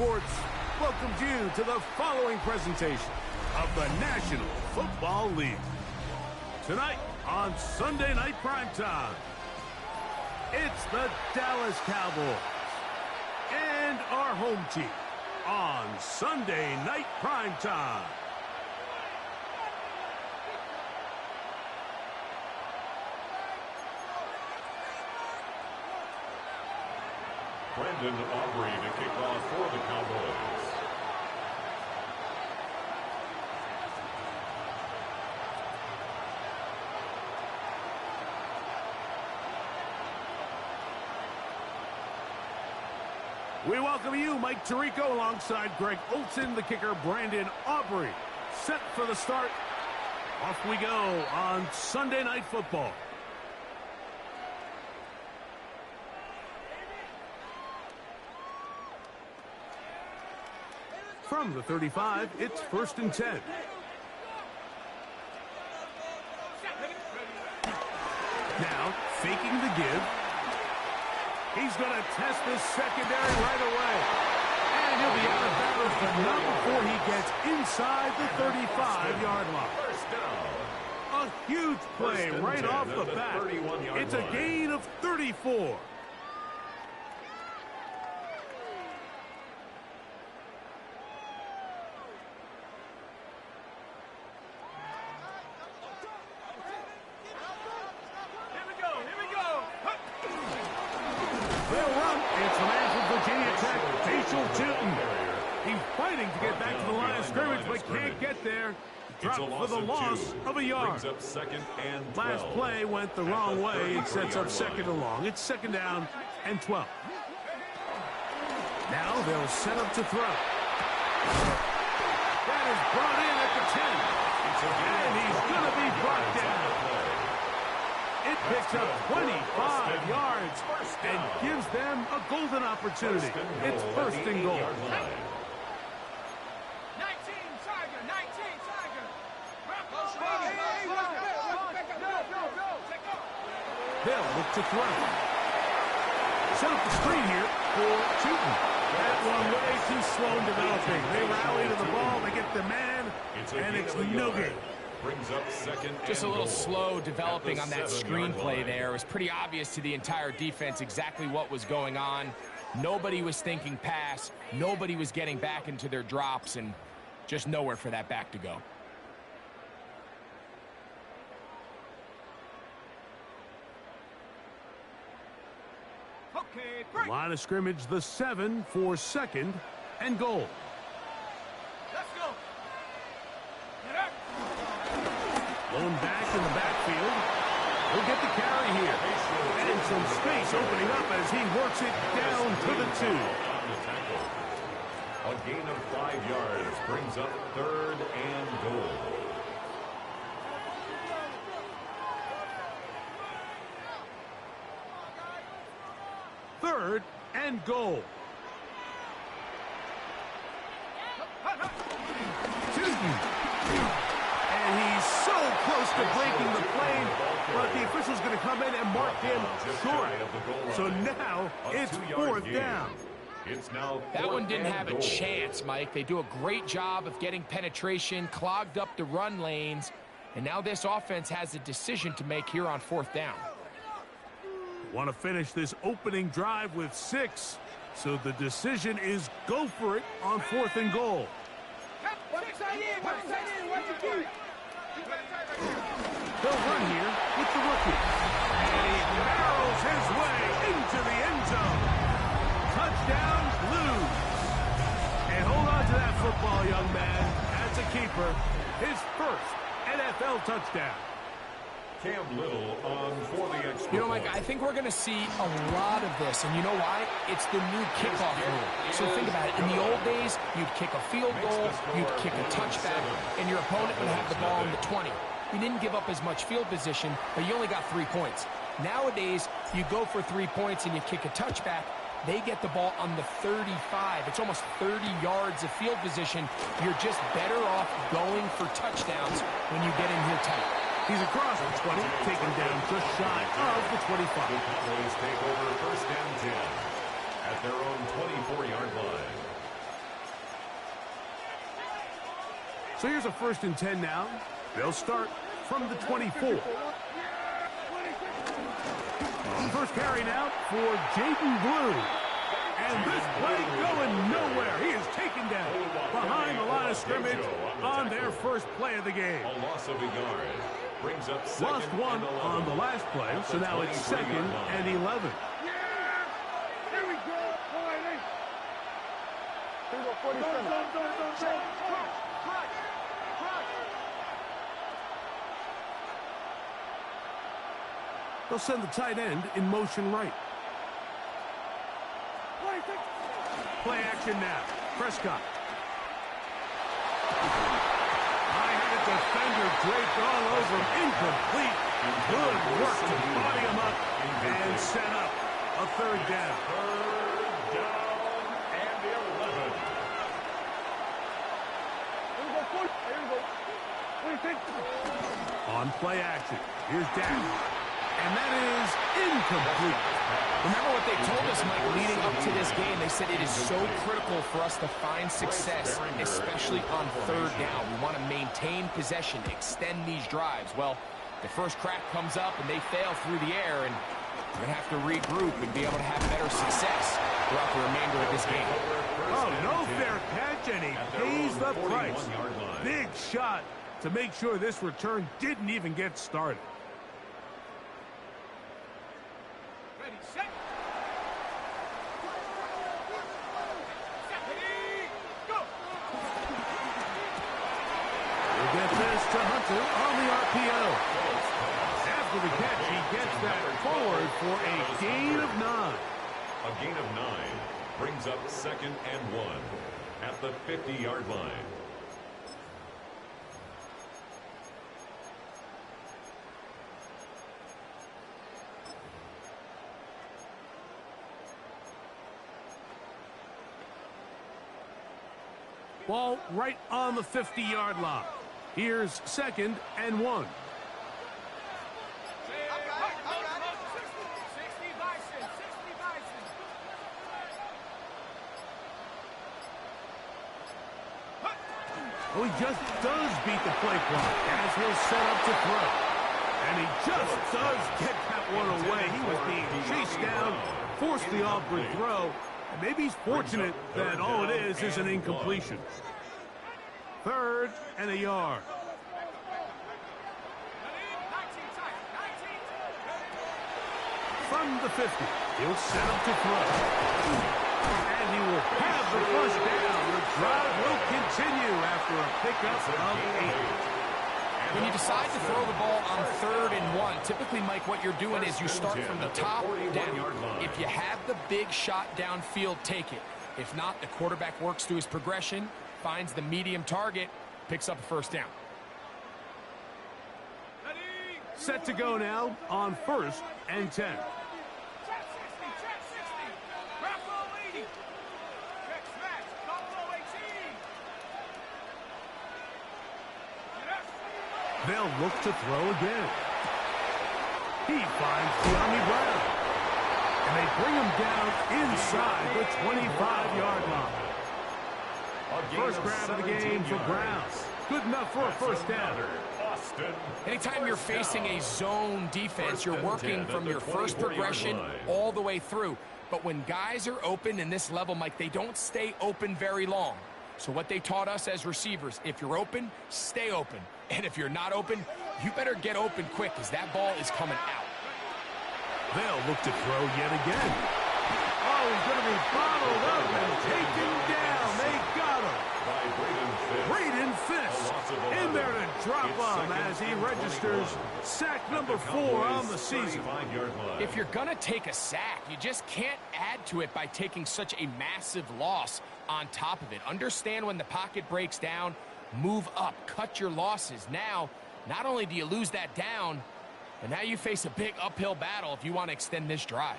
Sports welcomes you to the following presentation of the National Football League. Tonight on Sunday Night Primetime, it's the Dallas Cowboys and our home team on Sunday Night Primetime. Brandon Aubrey to kick off for the Cowboys. We welcome you, Mike Tirico, alongside Greg Olson, the kicker, Brandon Aubrey. Set for the start. Off we go on Sunday Night Football. From the 35, it's 1st and 10. Now, faking the give. He's going to test this secondary right away. And he'll be out of bounds, but not before he gets inside the 35-yard line. A huge play right off the bat. It's a gain of 34. He's fighting to get back to the line of scrimmage, but can't get there. Dropped for the loss of a yard. Last play went the wrong way. It sets up 2nd and long. It's 2nd down and 12. Now they'll set up to throw. That is brought in at the 10. And he's going to be brought down. It picks up 25 yards and gives them a golden opportunity. It's 1st and goal. 19 Tiger. They'll look to throw. Set up the screen here for Tootin. That one way too slow in developing. They rally to the ball, they get the man, and it's no gain. Brings up 2nd. Just a little slow developing on that screenplay there. It was pretty obvious to the entire defense exactly what was going on. Nobody was thinking pass. Nobody was getting back into their drops, and just nowhere for that back to go. Okay, break. Line of scrimmage, the 7 for 2nd and goal. Let's go. Blown back in the backfield. He'll get the carry here. And some space opening up as he works it down to the 2. A gain of 5 yards brings up 3rd and goal. Third and goal. And he's so close to breaking the plane, but the official's going to come in and mark him short. So now it's 4th down. It's now that one didn't have a chance, Mike. They do a great job of getting penetration, clogged up the run lanes, and now this offense has a decision to make here on 4th down. Want to finish this opening drive with 6, so the decision is go for it on 4th and goal. They'll run here with the rookie. And he barrels his way into the end zone. Touchdown, Blues. And hold on to that football, young man. That's a keeper. His first NFL touchdown. Cam Little on for the extra. You know, Mike, I think we're going to see a lot of this, and you know why? It's the new kickoff rule. So think about it. In the old days, you'd kick a field goal, you'd kick a touchback, and your opponent would have the ball in the 20. You didn't give up as much field position, but you only got 3 points. Nowadays, you go for 3 points and you kick a touchback. They get the ball on the 35. It's almost 30 yards of field position. You're just better off going for touchdowns when you get in here tight. He's across the 20, taken down just shy of the 25. The Cowboys take over 1st and 10 at their own 24-yard line. So here's a 1st and 10 now. They'll start from the 24. First carry now for Jaden Blue. And this play going nowhere. He is taken down behind the line of scrimmage on their first play of the game. A loss of a yard. Brings up Lost one on the last play, so now it's 2nd and 11. Here we go. Here we go, 47. They'll send the tight end in motion right. Play action now. Prescott. High-headed defender draped all over him. Incomplete. Good work to body him up and set up a 3rd down. 3rd down and 11. On play action. Here's Dak. And that is incomplete. Remember what they told us, Mike, leading up to this game. They said it is so critical for us to find success, especially on 3rd down. We want to maintain possession, extend these drives. Well, the first crack comes up, and they fail through the air, and we're going to have to regroup and be able to have better success throughout the remainder of this game. Oh, no fair catch, and he pays the price. Big shot to make sure this return didn't even get started. Ready, set. Go. We'll get this to Hunter on the RPO. After the catch, he gets that forward for a gain of 9. A gain of 9 brings up 2nd and 1 at the 50-yard line. Ball right on the 50-yard line. Here's 2nd and 1. Well, he just does beat the play clock as he'll set up to throw. And he just does get that one away. He was being chased down, forced the awkward throw. And maybe he's fortunate that all it is an incompletion. 3rd and a yard. From the 50, he'll set up to throw. And he will have the first down. The drive will continue after a pickup of 8. When you decide to throw the ball on 3rd and 1, typically, Mike, what you're doing is you start from the top down. If you have the big shot downfield, take it. If not, the quarterback works through his progression, finds the medium target, picks up a 1st down. Set to go now on 1st and 10. They'll look to throw again. He finds De'Ami Brown. And they bring him down inside the 25-yard line. First grab of the game for Brown. Good enough for a 1st down. Anytime you're facing a zone defense, you're working from your first progression all the way through. But when guys are open in this level, Mike, they don't stay open very long. So what they taught us as receivers, if you're open, stay open. And if you're not open, you better get open quick because that ball is coming out. They'll look to throw yet again. Oh, he's going to be bottled up and taken down. They got him. Braden Fisk in there to drop him as he registers sack number 4 on the season. If you're going to take a sack, you just can't add to it by taking such a massive loss on top of it. Understand when the pocket breaks down, move up, cut your losses. Now, not only do you lose that down, but now you face a big uphill battle if you want to extend this drive.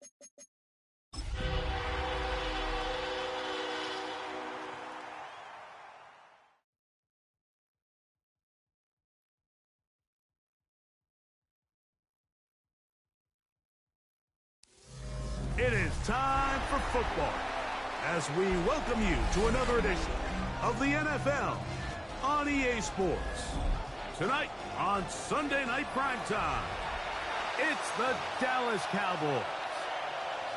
It is time for football as we welcome you to another edition of the NFL on EA Sports. Tonight on Sunday Night Primetime, it's the Dallas Cowboys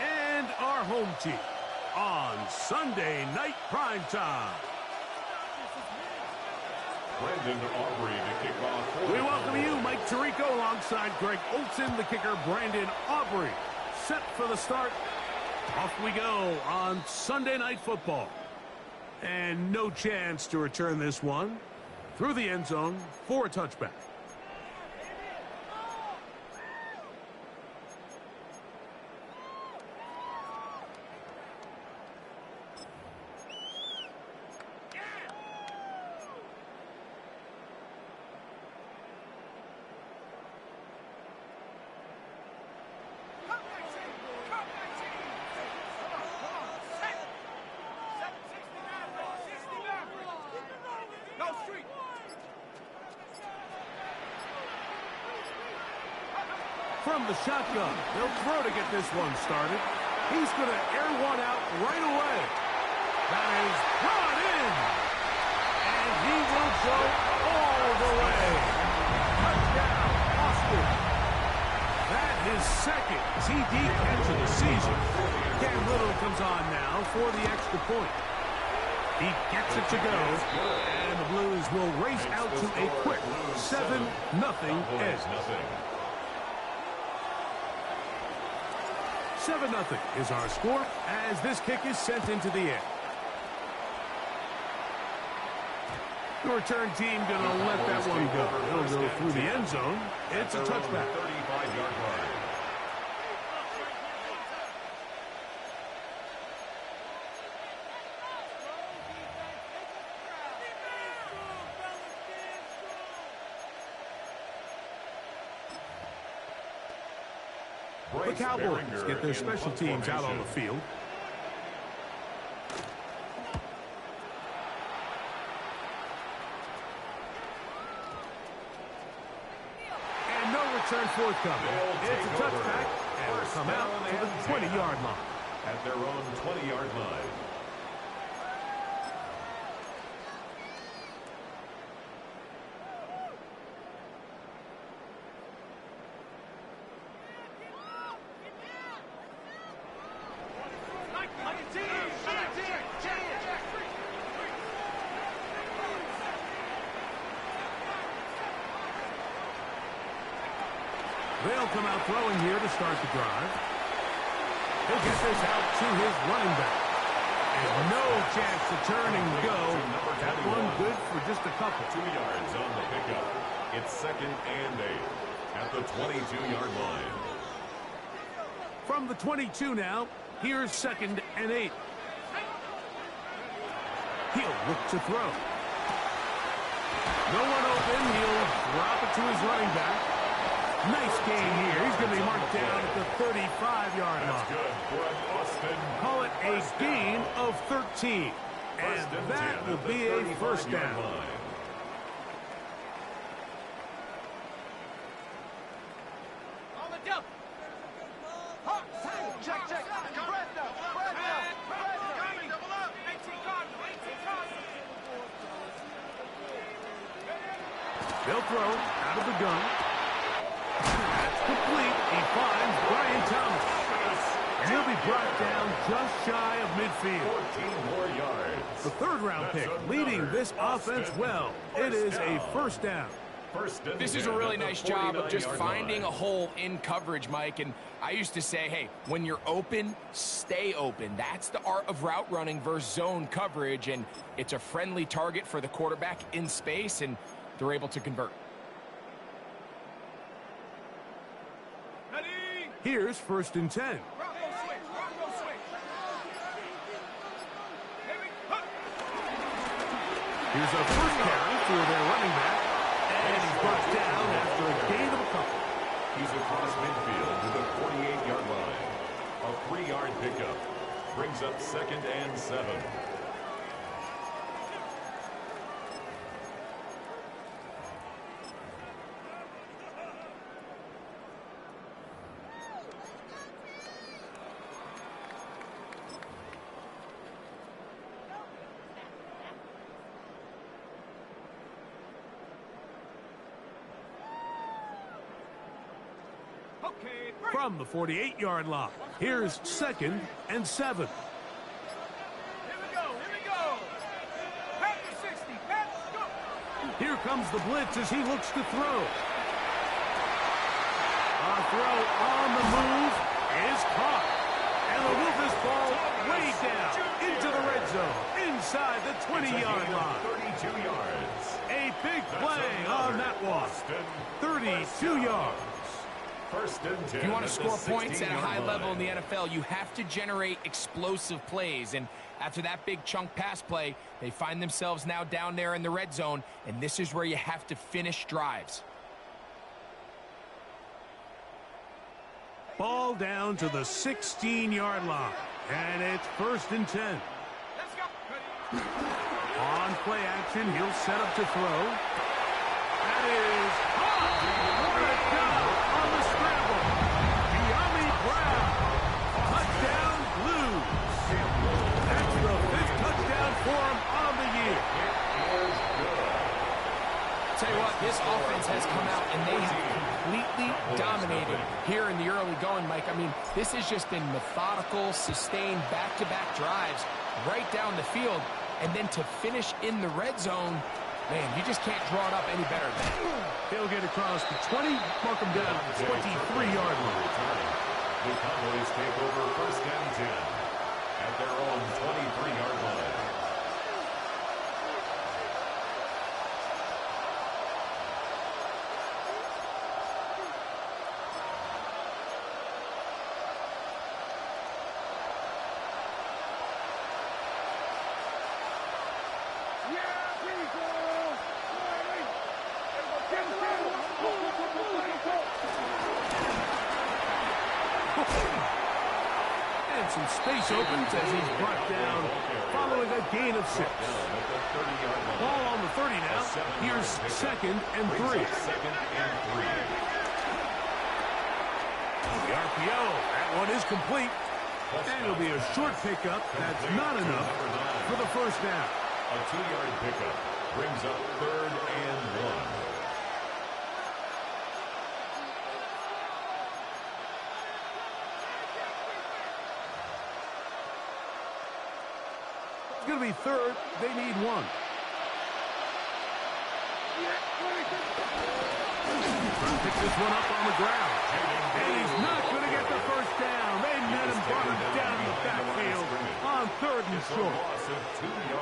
and our home team on Sunday Night Primetime. Brandon Aubrey to kick off. We welcome you, Mike Tirico, alongside Greg Olson, the kicker, Brandon Aubrey. Set for the start. Off we go on Sunday Night Football. And no chance to return this one through the end zone for a touchback. From the shotgun, they'll throw to get this one started. He's going to air one out right away. That is brought in. And he will go all the way. Touchdown, Austin. That is second TD catch of the season. Cam Little comes on now for the extra point. He gets it to go, and the Blues will race out to a quick 7-0 edge. 7-0 is our score as this kick is sent into the air. The return team going to let that one go. It'll go through the end zone. It's a touchback. 35-yard line. The Cowboys get their special teams out on the field. And no return forthcoming. It's a touchback, and will come out to the 20-yard line. At their own 20-yard line. They'll come out throwing here to start the drive. He'll get this out to his running back. And no chance to turn and go. That one good for just a couple. 2 yards on the pickup. It's 2nd and 8 at the 22-yard line. From the 22 now, here's 2nd and 8. He'll look to throw. No one open. He'll drop it to his running back. Nice gain here. He's going to be marked down at the 35-yard line. That's good for Austin. Call it a gain of 13. And that will be a first down. They'll throw out of the gun. That's complete. He finds Brian Thomas. And he'll be brought down just shy of midfield. 14 more yards. The third-round pick leading this offense well. It is a first down. This is a really nice job of just finding a hole in coverage, Mike. And I used to say, hey, when you're open, stay open. That's the art of route running versus zone coverage. And it's a friendly target for the quarterback in space, and they're able to convert. Here's 1st and 10. Here's a first carry for their running back. And he's brought down after a gain of a couple. He's across midfield to the 48-yard line. A 3-yard pickup brings up 2nd and 7. From the 48-yard line, here's 2nd and 7. Here we go. Back to 60. Back, go. Here comes the blitz as he looks to throw. A throw on the move is caught. And they'll move this ball way down into the red zone, inside the 20-yard line. 32 yards. A big play on that one. 32 yards. First and 10. If you want to at the score points at a 16-yard high line. level in the NFL, you have to generate explosive plays. And after that big chunk pass play, they find themselves now down there in the red zone, and this is where you have to finish drives. Ball down to the 16-yard line. And it's 1st and 10. Let's go. On play action, he'll set up to throw. That is high. What a job on the scramble. De'Ami Brown. Touchdown Blues. That's the 5th touchdown for him on the year. Tell you what, this offense has come out and they have completely dominated here in the early going, Mike. I mean, this has just been methodical, sustained, back-to-back drives right down the field. And then to finish in the red zone, man, you just can't draw it up any better than that. He'll get across the 20, mark him down at the 23-yard line. The Cowboys take over 1st and 10 at their own 23-yard line. And some space opens as he's brought down following a gain of 6. Ball on the 30 now. Here's 2nd and 3. The RPO, that one is complete. And it'll be a short pickup. That's not enough for the 1st down. A 2-yard pickup brings up 3rd and 1. It's going to be 3rd. They need 1. Pick this one up on the ground. And he's not going to get the 1st down. They met him, brought him down in the backfield on 3rd and short.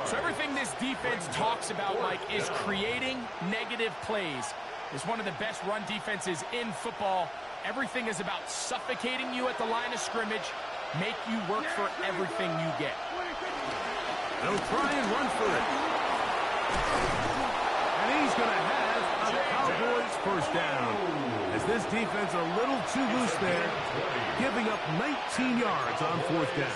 So everything this defense talks about, Mike, is creating negative plays. It's one of the best run defenses in football. Everything is about suffocating you at the line of scrimmage, make you work for everything you get. They'll try and run for it. And he's going to have a Cowboys 1st down. As this defense a little too loose there, giving up 19 yards on 4th down.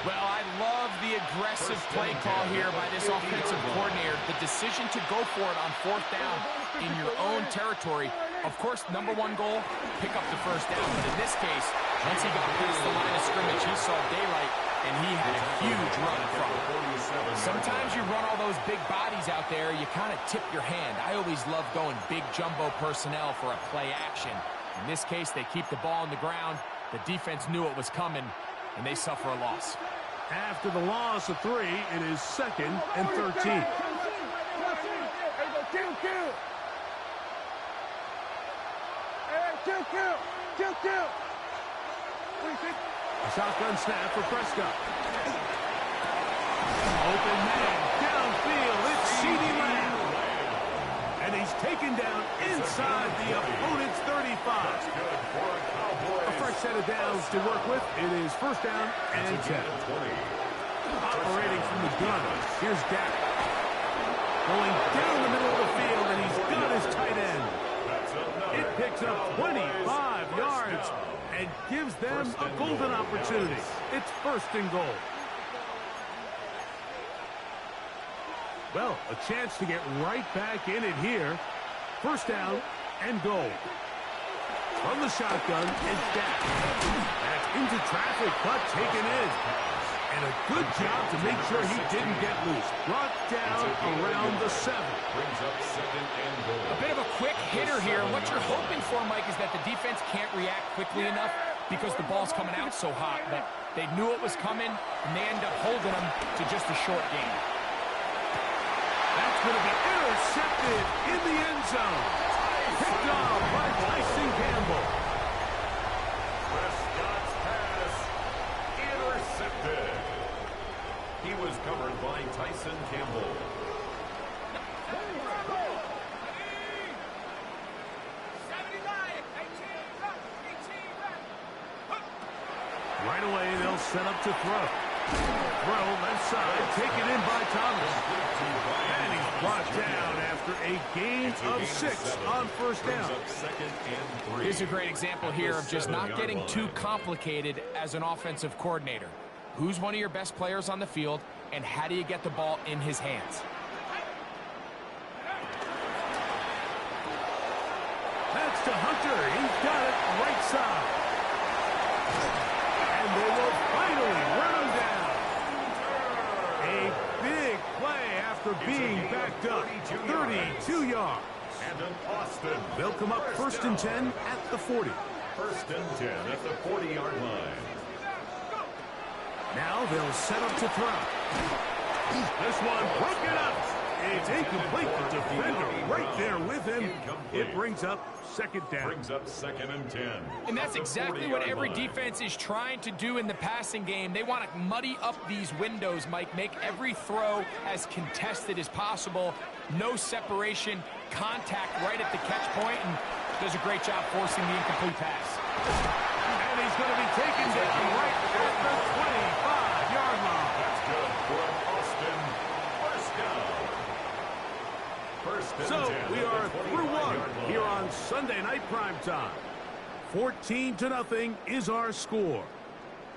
Well, I love the aggressive play call here by this offensive coordinator. The decision to go for it on 4th down in your own territory. Of course, #1 goal, pick up the 1st down. But in this case, once he got past the line of scrimmage, he saw daylight, and he had a huge run from it. Sometimes you run all those big bodies out there, you kind of tip your hand. I always love going big jumbo personnel for a play action. In this case, they keep the ball on the ground. The defense knew it was coming, and they suffer a loss. After the loss of 3, it is 2nd and 13. A shotgun snap for Prescott. Open man, downfield, it's CeeDee Lamb. And he's taken down inside the opponent's 35. A fresh set of downs to work with. It is 1st down and 10. Operating from the gun, here's Dak. Going down the middle of the field, and he's got his tight end. It picks up 25 yards. and gives them a golden opportunity. It's first and goal. Well, a chance to get right back in it here. First down and goal. From the shotgun, it's down. That's into traffic, but taken in. And a good job to make sure he didn't get loose. Brought down around the 7. Brings up second and goal. A bit of a quick hitter here. What you're hoping for, Mike, is that the defense can't react quickly enough because the ball's coming out so hot. But they knew it was coming, and they end up holding them to just a short game. That's going to be intercepted in the end zone. Picked off by Tyson Campbell. Prescott's pass intercepted. He was covered by Tyson Campbell. Right away, they'll set up to throw. Throw left side, taken in by Thomas. And he's brought down after a gain of 6 on first down. Here's a great example here of just not getting too complicated as an offensive coordinator. Who's one of your best players on the field, and how do you get the ball in his hands? That's to Hunter. He's got it right side. And they will finally run him down. A big play after being backed up. 32 yards. And an Austin. They'll come up first and 10 at the 40. First and 10 at the 40-yard line. Now they'll set up to throw. This one broken up. It's incomplete. The defender right there with him. It brings up second down. Brings up second and 10. And that's exactly what every defense is trying to do in the passing game. They want to muddy up these windows, Mike, make every throw as contested as possible. No separation, contact right at the catch point, and does a great job forcing the incomplete pass. And he's going to be taken down right at the 25-yard line. That's good for Austin. First down. So we are through one here on Sunday Night Primetime. 14-0 is our score.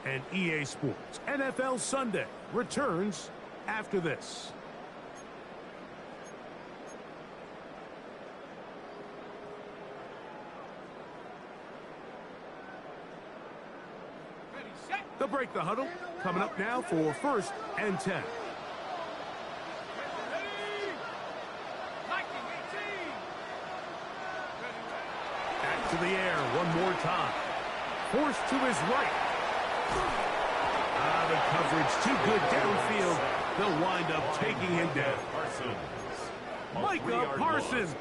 And EA Sports NFL Sunday returns after this. They'll break the huddle. Coming up now for first and 10. Back to the air one more time. Forced to his right. The coverage too good downfield. They'll wind up taking him down. Micah Parsons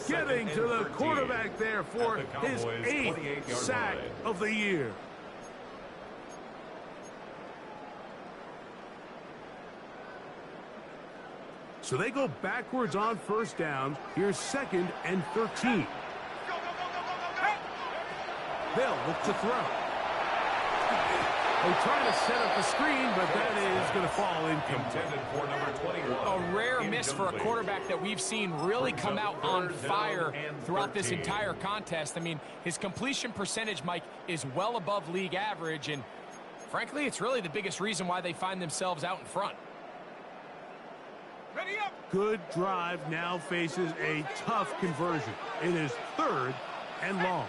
getting to the quarterback there for his 8th sack of the year. So they go backwards on first down. Here's second and 13. They'll look to throw. They try to set up the screen, but that is going to fall incomplete. A rare miss for a quarterback that we've seen really come out on fire throughout this entire contest. I mean, his completion percentage, Mike, is well above league average, and frankly, it's really the biggest reason why they find themselves out in front. Ready up. Good drive now faces a tough conversion. It is third and long.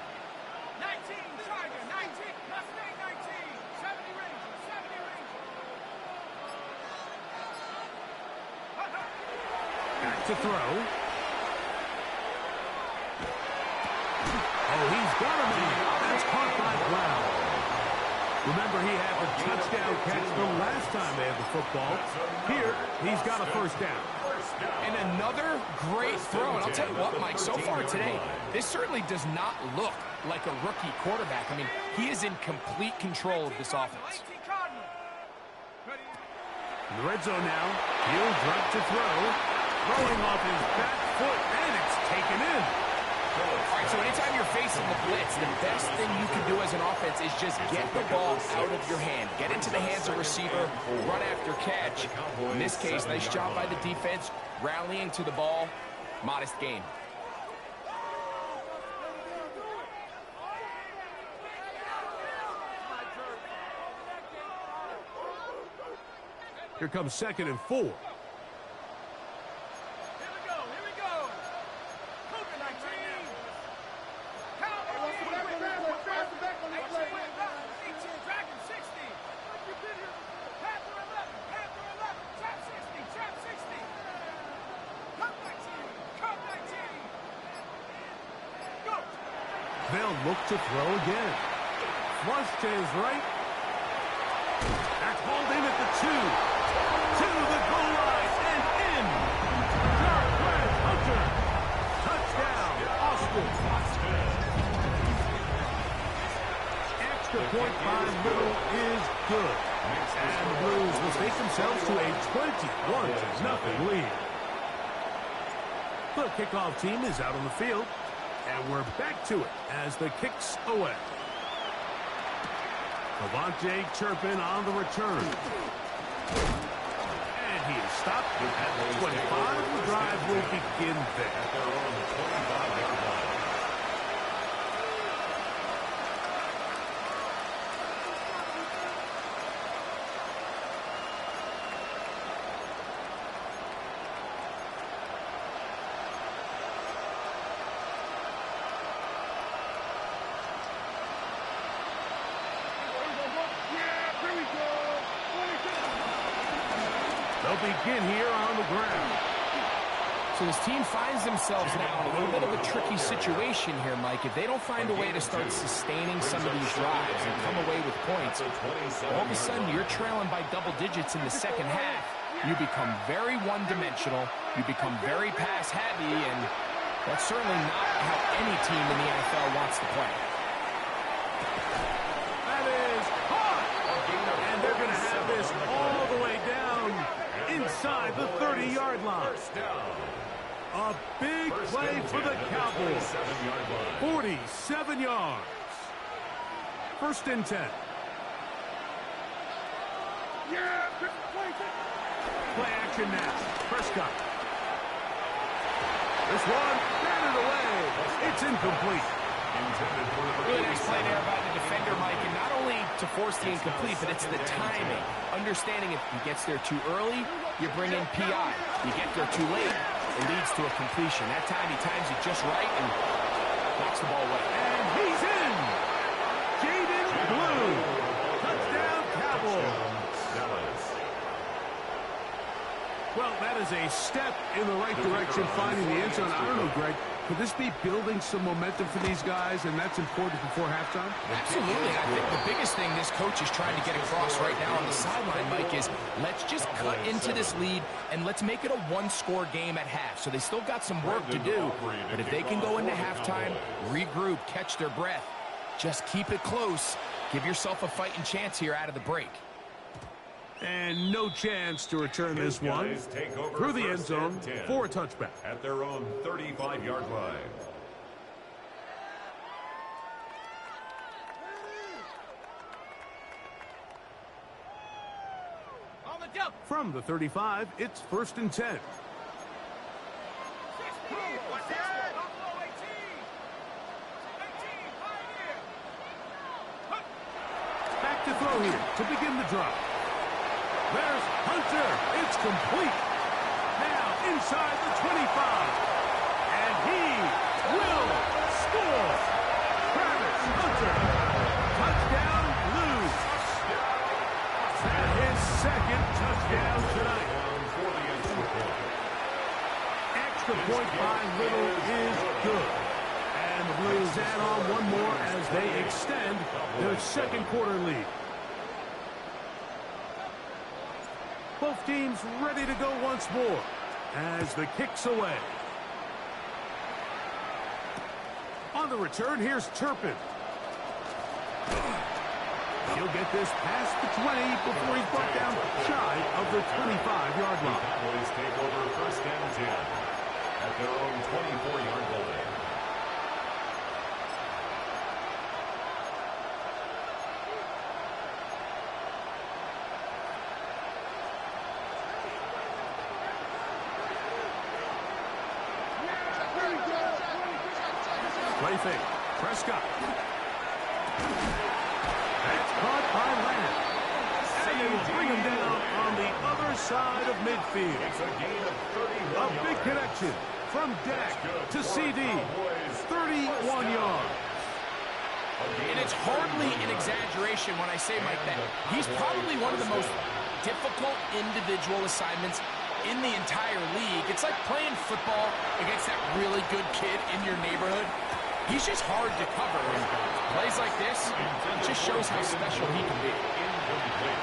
19, Tiger, 19, plus 19, 70 Rangers, 70 Rangers. Back to throw. Oh, he's got him in. That's caught by Brown. Remember, he had the touchdown catch the last time they had the football. Here, he's got a first down. And another great throw. And I'll tell you what, Mike, so far today, this certainly does not look like a rookie quarterback. I mean, he is in complete control of this offense. In the red zone now, he'll drop to throw. Throwing off his back foot, and it's taken in. All right, so anytime you're facing the blitz, the best thing you can do as an offense is just get the ball out of your hand. Get into the hands of receiver, run after catch. In this case, nice job by the defense, rallying to the ball. Modest gain. Here comes 2nd and 4. Here we go. Here we go. Cougar 19. Cowboys. 18. Dragon 60. Panther 11. Panther 11. Trap 60. Trap 60. Cup 19. Cup 19. Go. They'll look to throw again. Flush to his right. That's hauled in at the 2. To the goal line and in. Northwest Hunter. Touchdown, Austin. Extra point by Little is good. And the Blues will take themselves to a 21-0 lead. The kickoff team is out on the field. And we're back to it as the kick's away. Wk10 Turpin on the return. And he is stopped at 25. The drive will begin there. They'll begin here on the ground. So this team finds themselves now in a little bit of a tricky situation here, Mike. If they don't find a way to start sustaining some of these drives and come away with points, all of a sudden you're trailing by double digits in the second half. You become very one-dimensional. You become very pass-heavy, and that's certainly not how any team in the NFL wants to play. That is hot! And they're going to have this all the way down inside the 30-yard line. A big play for the Cowboys. 47 yards. 1st and 10. Play action now. Prescott. This one, batted away. It's incomplete. Really nice play there by the defender, Mike, and not only to force the incomplete, but it's the timing. Understanding if he gets there too early, you bring in PI. You get there too late, it leads to a completion. That time he times it just right and knocks the ball away. And he's in! Jaden Blue! Touchdown, Cowboys! Well, that is a step in the right direction, finding the end zone. I don't know, Greg. Could this be building some momentum for these guys, and that's important before halftime? Absolutely. I think the biggest thing this coach is trying to get across right now on the sideline, Mike, is let's just cut into this lead, and let's make it a one-score game at half. So they still got some work to do, but if they can go into halftime, regroup, catch their breath, just keep it close, give yourself a fighting chance here out of the break. And no chance to return this one through the end zone for a touchback. At their own 35-yard line. On the jump. From the 35, it's 1st and 10. 60. What's that? Buffalo 18. 18. Pioneer. Back to throw here to begin the drive. There's Hunter. It's complete. Now inside the 25. And he will score. Travis Hunter. Touchdown, Blues. And his 2nd touchdown tonight. Extra point by Little is good. And the Blues add on one more as they extend their 2nd quarter lead. Both teams ready to go once more as the kick's away. On the return, here's Turpin. He'll get this past the 20 before he's brought down shy of the 25-yard line. Cowboys take over 1st and 10 at their own 24-yard line. Play fake. Prescott. That's caught by Lamb. And they will bring him down on on the other side of midfield. It's a gain of 31 A big yards. connection from Dak to CD. 31 yards. And it's hardly an exaggeration when I say, Mike, that he's probably one of the most difficult individual assignments in the entire league. It's like playing football against that really good kid in your neighborhood. He's just hard to cover. And plays like this, it just shows how special he can be.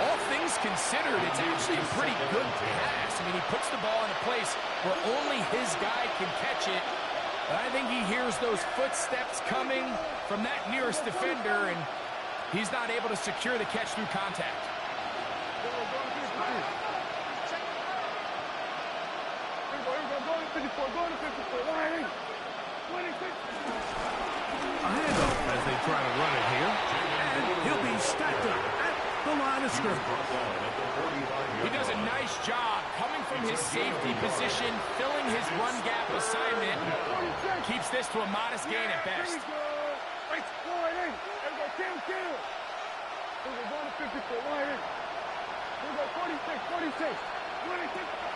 All things considered, it's actually a pretty good pass. I mean, he puts the ball in a place where only his guy can catch it. But I think he hears those footsteps coming from that nearest defender, and he's not able to secure the catch through contact. A handoff as they try to run it here. And he'll be stacked up at the line of scrimmage. He does a nice job coming from his safety position, filling his run gap assignment. Keeps this to a modest gain at best.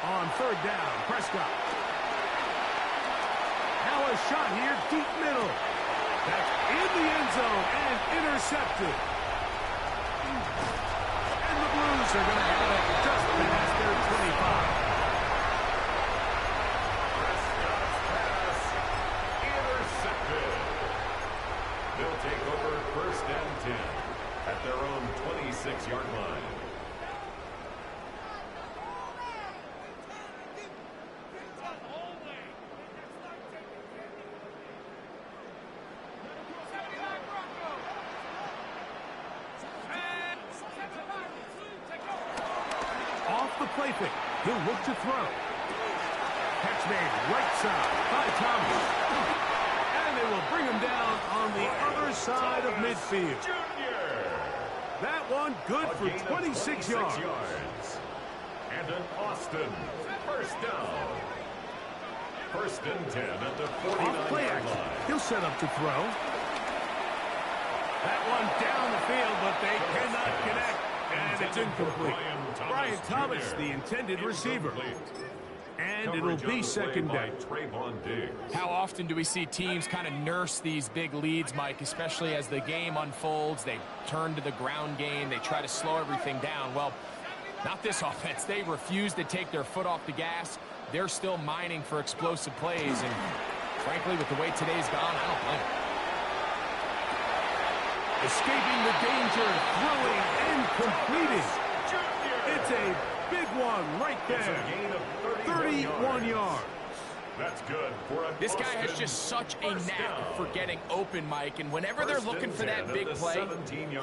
On third down, Prescott. Now a shot here, deep middle. That's in the end zone and intercepted. And the Blues are going to have it just past their 25. Prescott's pass intercepted. They'll take over first and 10 at their own 26-yard line. Play fake. He'll look to throw. Catch made right side by Thomas. And they will bring him down on the other side of midfield. That one good for 26 yards. And an Austin first down. First and 10 at the 49-yard line. He'll set up to throw. That one down the field, but they cannot connect. And it's incomplete. Brian Thomas, the intended receiver. And it'll be second down. How often do we see teams kind of nurse these big leads, Mike, especially as the game unfolds? They turn to the ground game. They try to slow everything down. Well, not this offense. They refuse to take their foot off the gas. They're still mining for explosive plays. And frankly, with the way today's gone, I don't blame them. Escaping the danger, throwing and completing. It's a big one right there. 31 yards. That's good for a This guy has just such a knack for getting open, Mike, and whenever they're looking for that big play,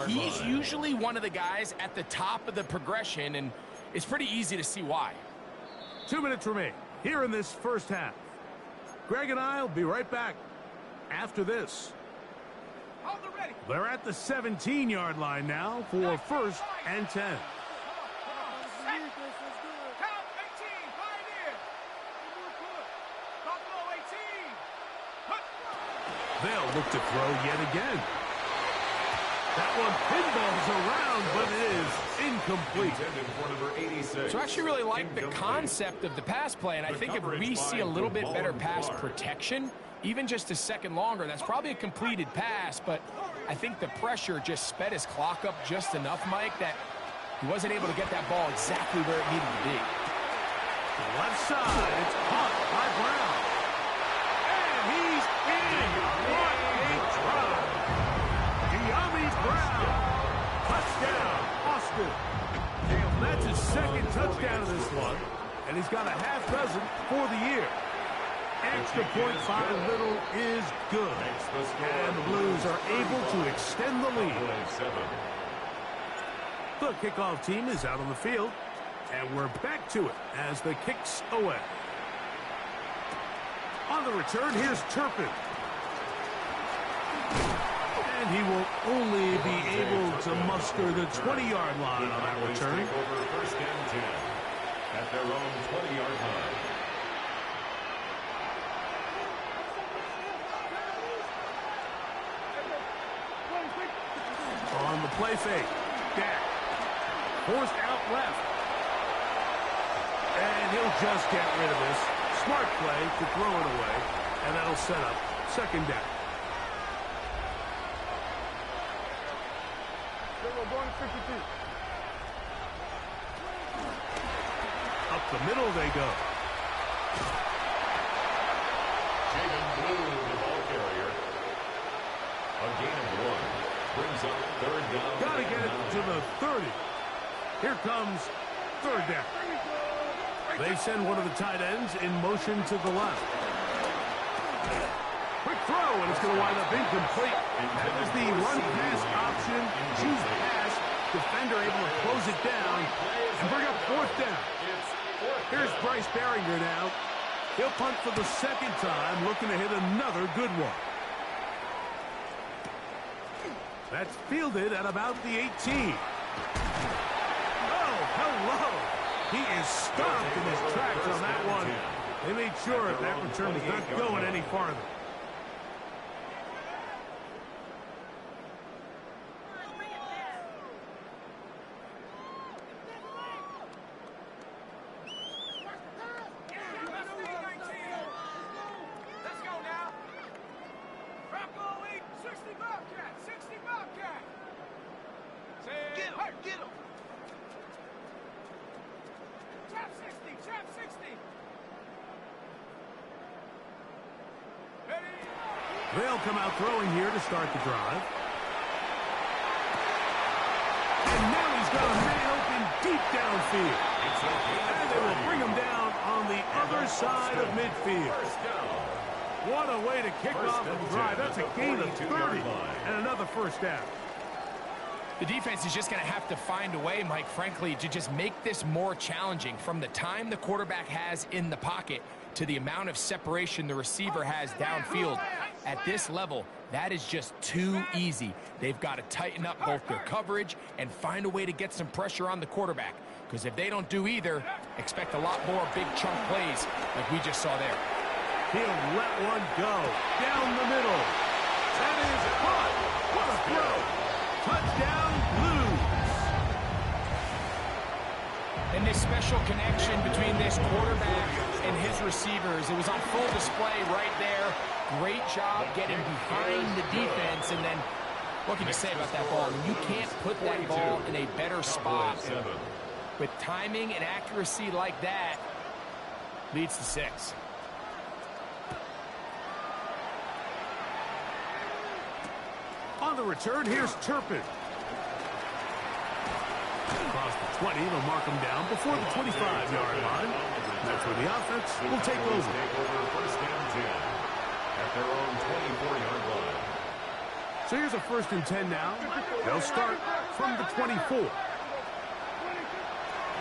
he's usually one of the guys at the top of the progression, and it's pretty easy to see why. 2 minutes remain here in this first half. Greg and I will be right back after this. They're at the 17-yard line now for first and 10. They'll look to throw yet again. That one pinballs around, but it is incomplete. So I actually really like the concept of the pass play, and I think if we see a little bit better pass protection, even just a second longer, that's probably a completed pass, but I think the pressure just sped his clock up just enough, Mike, that he wasn't able to get that ball exactly where it needed to be. Left side, it's caught by Brown. And he's in. What a drive. De'Ami Brown. Touchdown, Austin. That's his second touchdown of this one, and he's got a half dozen for the year. Extra point by Little is good. And the Blues are able to extend the lead. The kickoff team is out on the field. And we're back to it as the kick's away. On the return, here's Turpin. And he will only be able to muster the 20-yard line on that return. Over first and 10 at their own 20-yard line. On the play fake, Dak forced out left. And he'll just get rid of this. Smart play to throw it away, and that'll set up second down. We're going to 52. Up the middle they go. Jaden Blue, the ball carrier. A gain of 1. Brings up third down. Got to get it to the 30. Here comes third down. They send one of the tight ends in motion to the left. Quick throw, and it's going to wind up incomplete. That is the run-pass option. Choose pass. Defender able to close it down and bring up fourth down. Here's Bryce Baringer now. He'll punt for the second time, looking to hit another good one. That's fielded at about the 18. Oh, hello. He is stopped in his tracks on that one. They made sure that return was not going any farther. They'll come out throwing here to start the drive. And now he's got a man open deep downfield. And they will bring him down on the other side of midfield. What a way to kick off the drive. That's a gain of 30 and another first down. The defense is just going to have to find a way, Mike, frankly, to just make this more challenging from the time the quarterback has in the pocket to the amount of separation the receiver has downfield. At this level, that is just too easy. They've got to tighten up both their coverage and find a way to get some pressure on the quarterback. Because if they don't do either, expect a lot more big chunk plays like we just saw there. He'll let one go down the middle. That is caught. What a throw. Touchdown, Blues. And this special connection between this quarterback and his receivers, it was on full display right there. Great job getting behind the defense. And then, what can you say about that ball? You can't put that ball in a better spot. With timing and accuracy like that, leads to 6. On the return, here's Turpin. Across the 20, they'll mark him down before the 25-yard line. That's where the offense will take over. First and 10 at their own 24-yard line. So here's a 1st and 10 now. They'll start from the 24.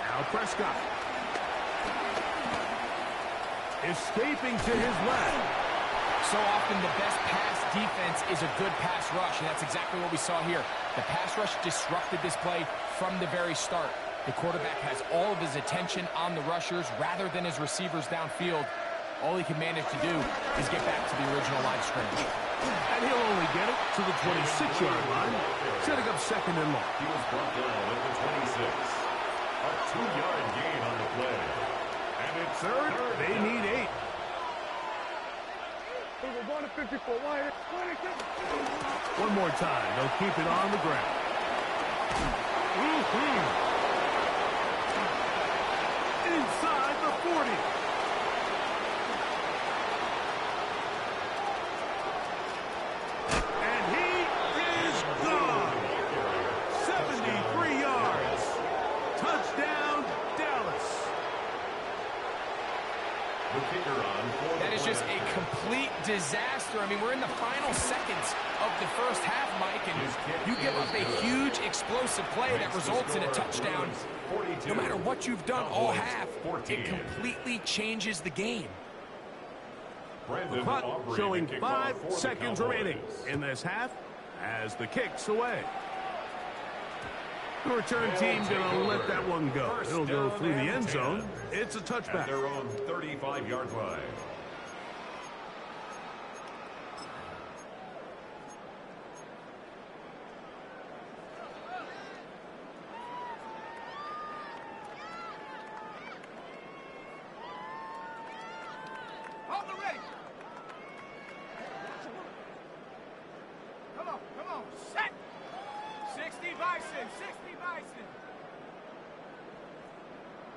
Now Prescott. Escaping to his left. So often the best pass defense is a good pass rush, and that's exactly what we saw here. The pass rush disrupted this play from the very start. The quarterback has all of his attention on the rushers rather than his receivers downfield. All he can manage to do is get back to the original line of scrimmage. And he'll only get it to the 26-yard line, setting up second and long. He was brought down at the 26. A 2-yard gain on the play. And it's Third, they need 8. We're going to 54. One more time. They'll keep it on the ground. Inside the 40. And he is gone. 73 yards. Touchdown, Dallas. the kicker on for That is just a complete disaster. I mean, we're in the final seconds of the first half, Mike, and you give up a huge explosive play that results in a touchdown. No matter what you've done all half, it completely changes the game. The clock showing 5 seconds remaining in this half as the kick's away. The return team going to let that one go. It'll go through the end zone. It's a touchback. At their own 35-yard line. the ready. Come on, set. 60 Bison, 60 Bison.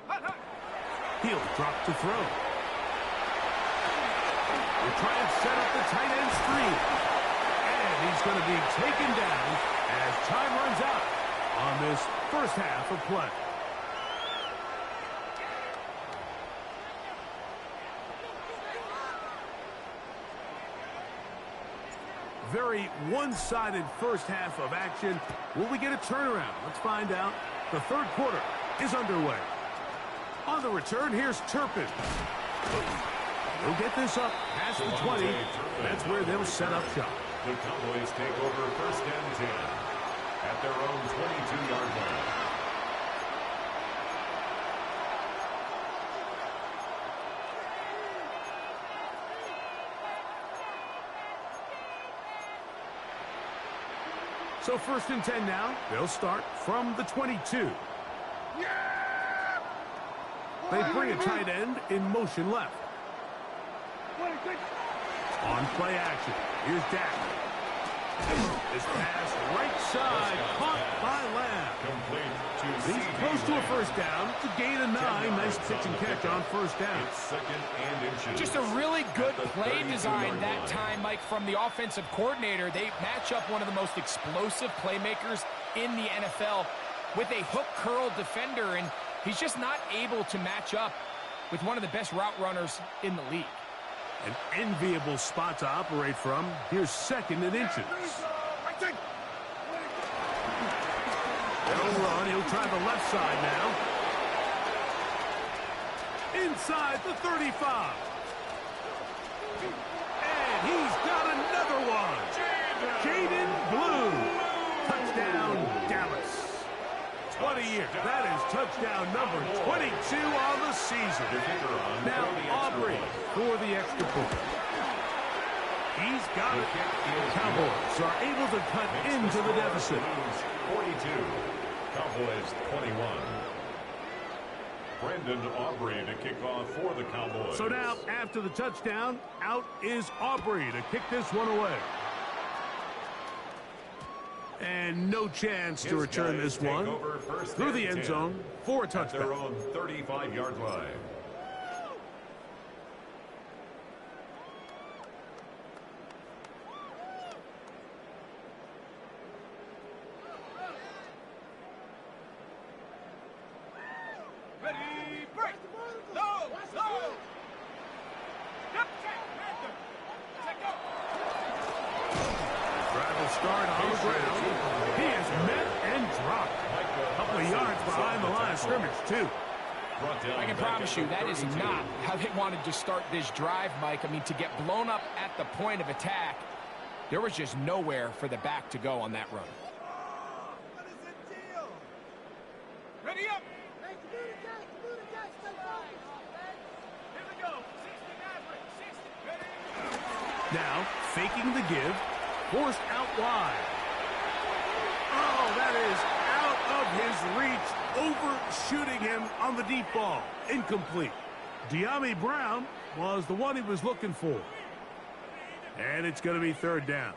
Hut. He'll drop to throw. We'll try and set up the tight end screen. And he's going to be taken down as time runs out on this first half of play. Very one-sided first half of action. Will we get a turnaround? Let's find out. The third quarter is underway. On the return, here's Turpin. He'll get this up past the 20. That's where they'll set up shop. The Cowboys take over first and 10 at their own 22-yard line. So first and 10 now. They'll start from the 22. They bring a tight end in motion left. On play action. Here's Dak. This pass right side caught by Lamb. He's close to a first down. To gain a 9. Nice pitch and catch on first down. It's second and inches. Just a really good play design that time, Mike, from the offensive coordinator. They match up one of the most explosive playmakers in the NFL with a hook curl defender, and he's just not able to match up with one of the best route runners in the league. An enviable spot to operate from. Here's second and inches. They'll run. He'll try the left side now. Inside the 35. And he's got another one. Jaden Blue. Touchdown, Dallas. 20 years. That is touchdown number 22 on the season. Now Aubrey for the extra point. He's got it. The Cowboys are able to cut into the deficit. 42. Cowboys 21. Brandon Aubrey to kick off for the Cowboys. So now, after the touchdown, out is Aubrey to kick this one away. And no chance to return this one through the end zone for a touchdown. Their own 35-yard line. Ready, break. Low. Check go. Drive will start on the ground. He is met and dropped. A couple of yards behind the line of scrimmage, too. I can promise you that is not how they wanted to start this drive, Mike. I mean, to get blown up at the point of attack, there was just nowhere for the back to go on that run. What is the deal? Ready up. Hey, communicate. Stay focused. Here we go. 60 Maverick. 60. Ready. Now, faking the give. Forced out wide. Oh, that is out of his reach. Overshooting him on the deep ball. Incomplete. De'Ami Brown was the one he was looking for. And it's going to be third down.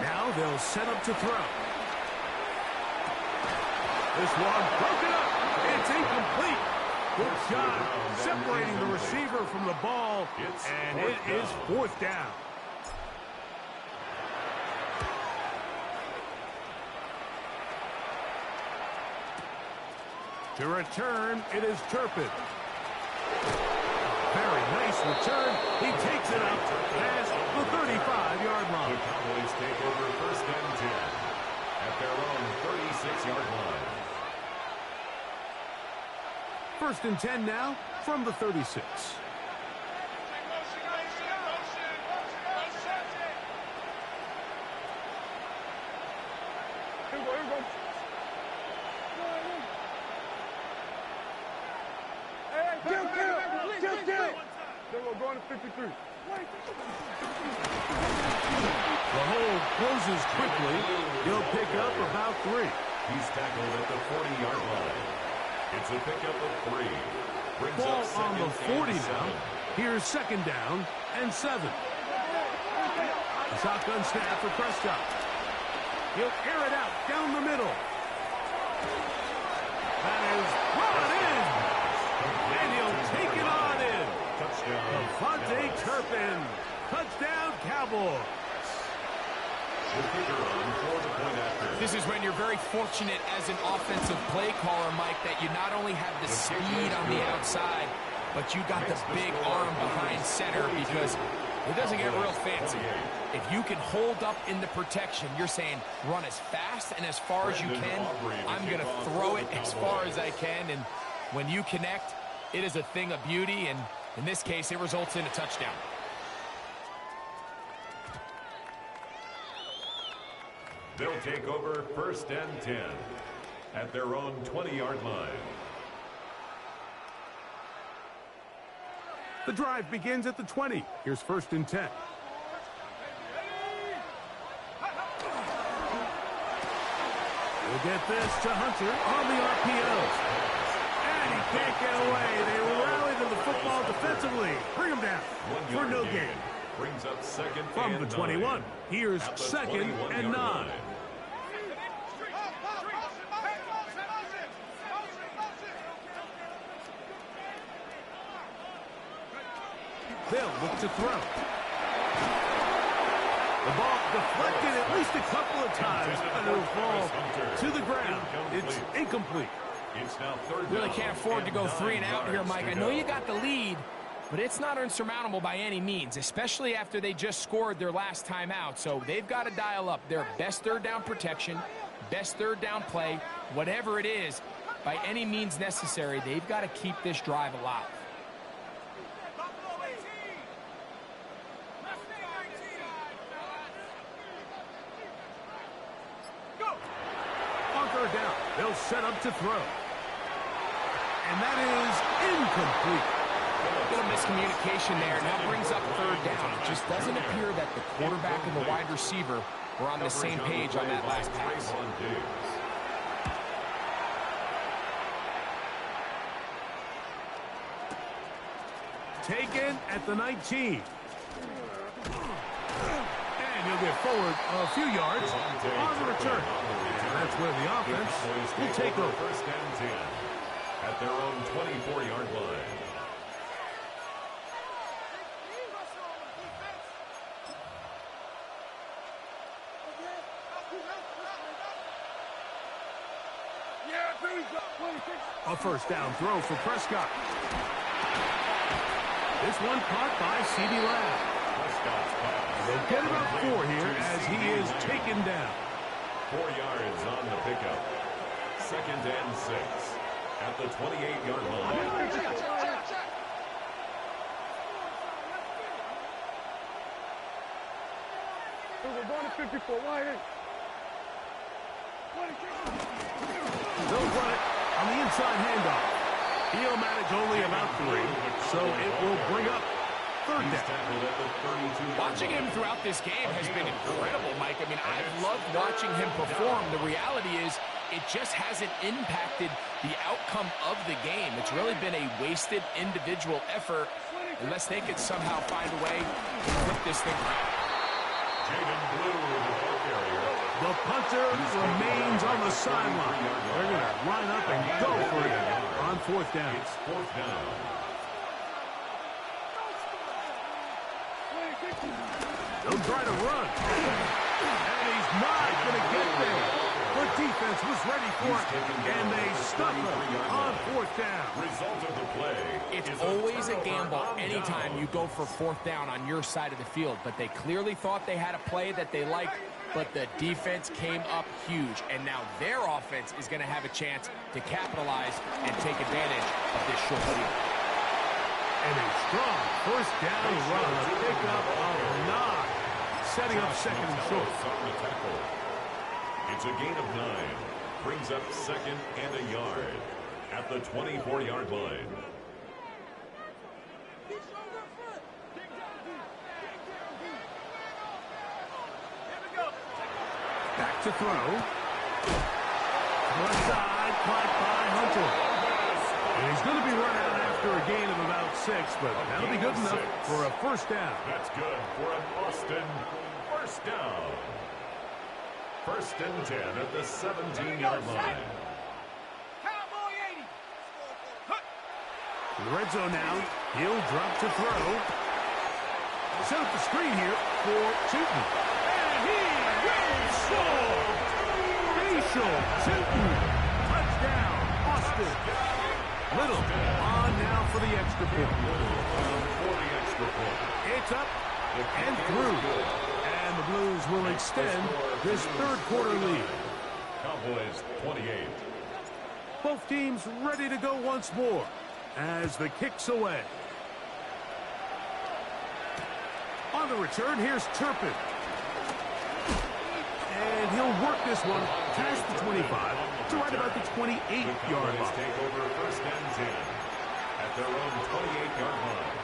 Now they'll set up to throw. This one broken up. It's incomplete. Good shot separating the receiver from the ball, and it is fourth down. To return, it is Turpin. Very nice return. He takes it up past the 35-yard line. The Cowboys take over first and 10 at their own 36-yard line. First and 10 now from the 36. We're going to 53. The hold closes quickly. He'll pick up about 3. He's tackled at the 40-yard line. It's a pickup of 3. Brings Ball up on the second 40 and now. 7. Here's second down and 7. A shotgun snap for Prescott. He'll air it out down the middle. That is brought in. And he'll take it on in. Touchdown. Devontae Turpin. Touchdown, Cowboys. The kicker on for the point after. This is when you're very fortunate as an offensive play caller, Mike, that you not only have the speed on the outside, but you got the big arm behind center, because it doesn't get real fancy. If you can hold up in the protection, you're saying run as fast and as far as you can. I'm going to throw it as far as I can, and when you connect, it is a thing of beauty, and in this case, it results in a touchdown. They'll take over 1st and 10 at their own 20-yard line. The drive begins at the 20. Here's 1st and 10. We'll get this to Hunter on the RPOs. And he can't get away. They rally to the football defensively. Bring him down for no gain. Brings up second From and the 21. 9. Here's At the 2nd and 9. 21-yard line. They'll look to throw. The ball deflected at least a couple of times, and it'll fall to the ground. It's incomplete. It's now 3rd Really down can't afford to go 9 3 and out here, yards Mike. to I know go. you got the lead, but it's not insurmountable by any means, especially after they just scored their last time out. So they've got to dial up their best 3rd down protection, best 3rd down play, whatever it is, by any means necessary. They've got to keep this drive alive. On 3rd down, they'll set up to throw. And that is incomplete. Little miscommunication there. Now brings up 3rd down. It just doesn't appear that the quarterback and the wide receiver were on the same page on that last pass. Taken at the 19. And he'll get forward a few yards on the return. And that's where the offense will take over. 1st and 10 at their own 24-yard line. A 1st down throw for Prescott. This one caught by C.D. Lamb. Prescott's pass. They'll get about 4 here as he is taken down. 4 yards on the pickup. 2nd and 6 at the 28-yard line. We're going to 54. Why? They'll run it on the inside handoff. He'll manage only about 3, so it will bring up 3rd He's down. tackled at the 32. Watching him throughout this game has been incredible, Mike. I mean, I've loved watching him perform. The reality is it just hasn't impacted the outcome of the game. It's really been a wasted individual effort unless they could somehow find a way to flip this thing around. Jaden Blue, the ball carrier. The punter remains on the sideline. They're going to line up and go for it on 4th down. It's 4th down. They'll try to run. And he's not going to get there. The defense was ready for it, and they stuck him on 4th down. Result of the play. It's is always a turnover gamble on anytime down. you go for 4th down on your side of the field, but they clearly thought they had a play that they liked, but the defense came up huge, and now their offense is going to have a chance to capitalize and take advantage of this short field. And a strong 1st down run. A pickup of 9. Setting up 2nd and short. On the tackle. It's a gain of 9. Brings up 2nd and a yard at the 24-yard line. to throw. Left side, caught by Hunter. And he's going to be run out after a gain of about 6, but that'll be good enough for a first down. That's good for an Austin first down. First and 10 at the 17-yard line. Cowboy 80. In the red zone now, he'll drop to throw. Set up the screen here for Tootin. And he will score! Facial Tootin. Touchdown, Austin. Little on now for the extra point. It's up and through. And the Blues will extend this third quarter lead. Cowboys 28. Both teams ready to go once more as the kick's away. On the return, here's Turpin. And he'll work this one past the 25 to right about the 28-yard line. Take over first and 10 at their own 28-yard line.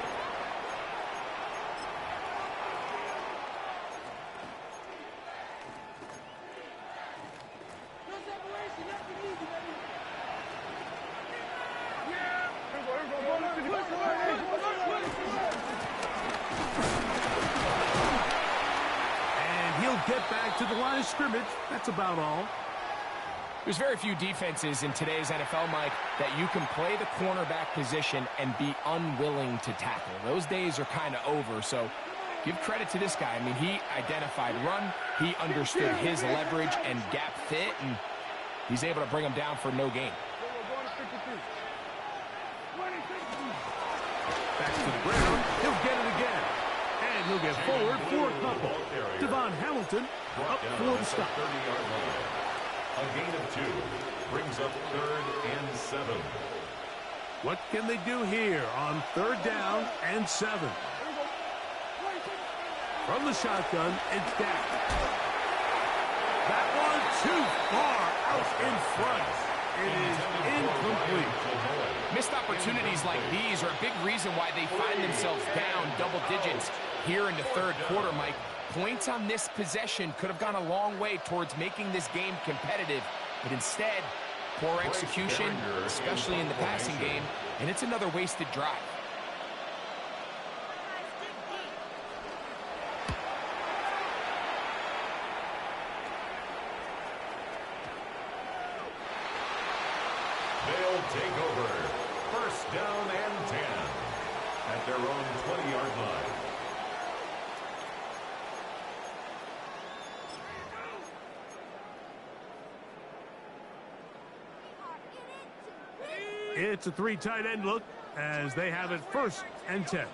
Get back to the line of scrimmage. That's about all. There's very few defenses in today's NFL, Mike, that you can play the cornerback position and be unwilling to tackle. Those days are kind of over, so give credit to this guy. I mean, he identified run, he understood his leverage and gap fit, and he's able to bring him down for no gain. Back to the ground. He'll get it again. And he'll get forward for a couple. Devon Hamilton up for the stop. 30-yard line. A gain of 2 brings up 3rd and 7. What can they do here on 3rd down and 7? From the shotgun, it's Dak. That one too far out in front. It is incomplete. Missed opportunities like these are a big reason why they find themselves down double digits here in the third quarter, Mike. Points on this possession could have gone a long way towards making this game competitive, but instead, poor execution, especially in the passing game, and it's another wasted drive. They'll take over. First down and 10 at their own 20-yard line. It's a 3 tight end look as they have it 1st and 10.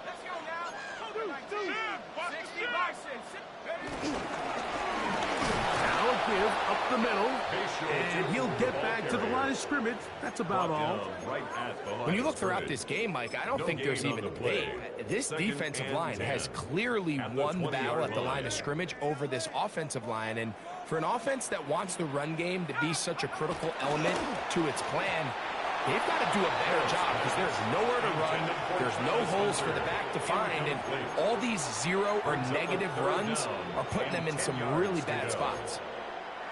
Let's go now. 60 license. Now a give up the middle, and he'll get back to the line of scrimmage. That's about all. When you look throughout this game, Mike, I don't think there's even a debate. This defensive line has clearly won the battle at the line of scrimmage over this offensive line, and for an offense that wants the run game to be such a critical element to its plan, they've got to do a better job because there's nowhere to run, there's no holes for the back to find, and all these 0 or negative runs are putting them in some really bad spots.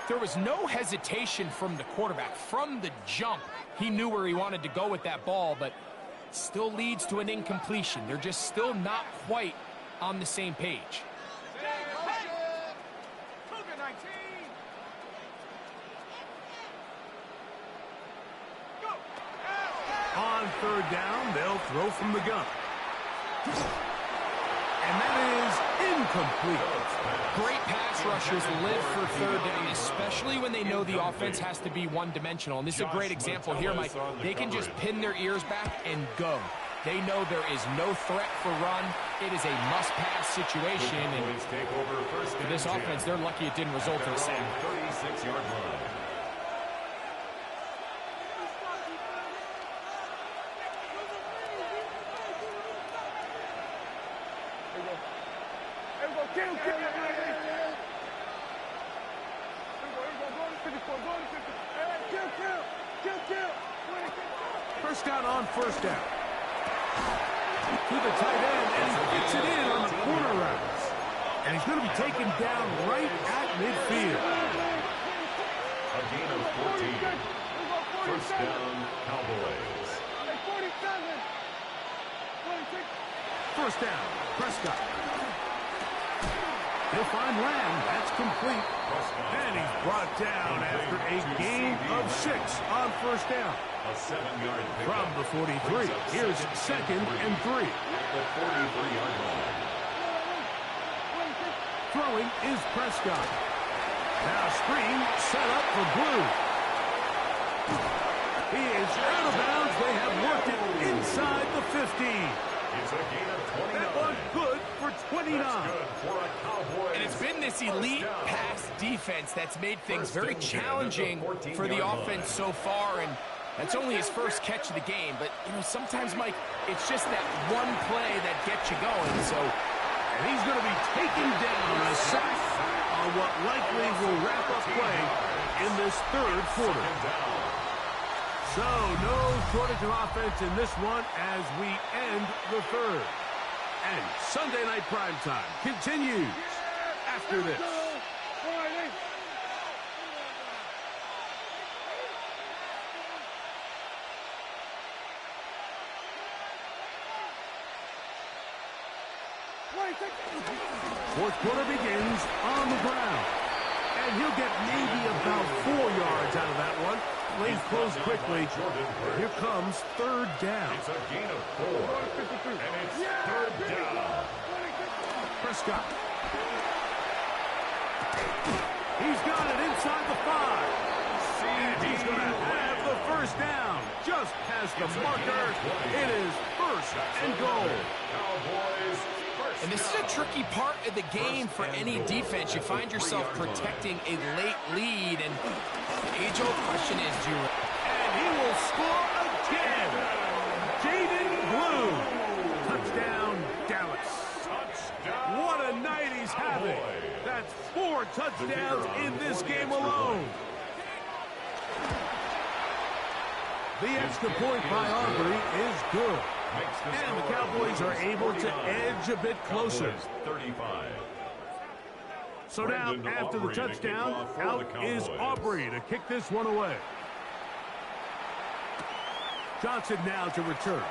There was no hesitation from the quarterback. From the jump, he knew where he wanted to go with that ball, but it still leads to an incompletion. They're just still not quite on the same page. On 3rd down, they'll throw from the gun. And that is incomplete. Great pass rushers live for 3rd down, especially when they know the offense has to be one-dimensional. And this is a great example here, Mike. They can just pin their ears back and go. They know there is no threat for run. It is a must-pass situation. And for this offense, they're lucky it didn't result in a sack. 36-yard line. First down on 1st down. To the tight end, and he gets it in on the corner routes. And he's going to be taken down right at midfield. A gain of 14. First down, Cowboys. First down, Prescott. He'll find Lamb. That's complete. And he's brought down after a gain of 6 on first down. A 7-yard pickup. From the 43, here's 2nd and 3. At the 43-yard line. Throwing is Prescott. Now screen set up for Blue. He is out of bounds. They have worked it inside the 15. It's a gain of 29. That one's good for 29. That's good for a Cowboys. And it's been this elite pass defense that's made things very challenging for the offense so far, and that's only his first catch of the game. But, you know, sometimes, Mike, it's just that one play that gets you going. So, and he's going to be taken down, a sack on what likely will wrap up play in this third quarter. So, no shortage of offense in this one as we end the third. And Sunday Night Primetime continues after this. Fourth quarter begins on the ground. And he'll get maybe about 4 yards out of that one. Lays close quickly. Here comes third down. It's a gain of 4. And it's third down. Prescott. He's got it inside the 5. And he's going to have the first down. Just past the marker. It is first and goal. Cowboys. and this is a tricky part of the game for any defense. You find yourself protecting a late lead, and the age-old question is, do you... And he will score again. Jaden Blue. Touchdown, Dallas. What a night he's having. That's 4 touchdowns in this game alone. The extra point by Aubrey is good. And the Cowboys are able to edge a bit closer. 35. So now, after the touchdown, out is Aubrey to kick this one away. Johnson now to return.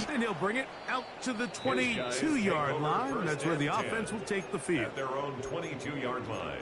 And he'll bring it out to the 22-yard line. That's where the offense will take the field. At their own 22-yard line.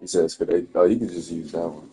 He says, "Could they?" Oh, you can just use that one.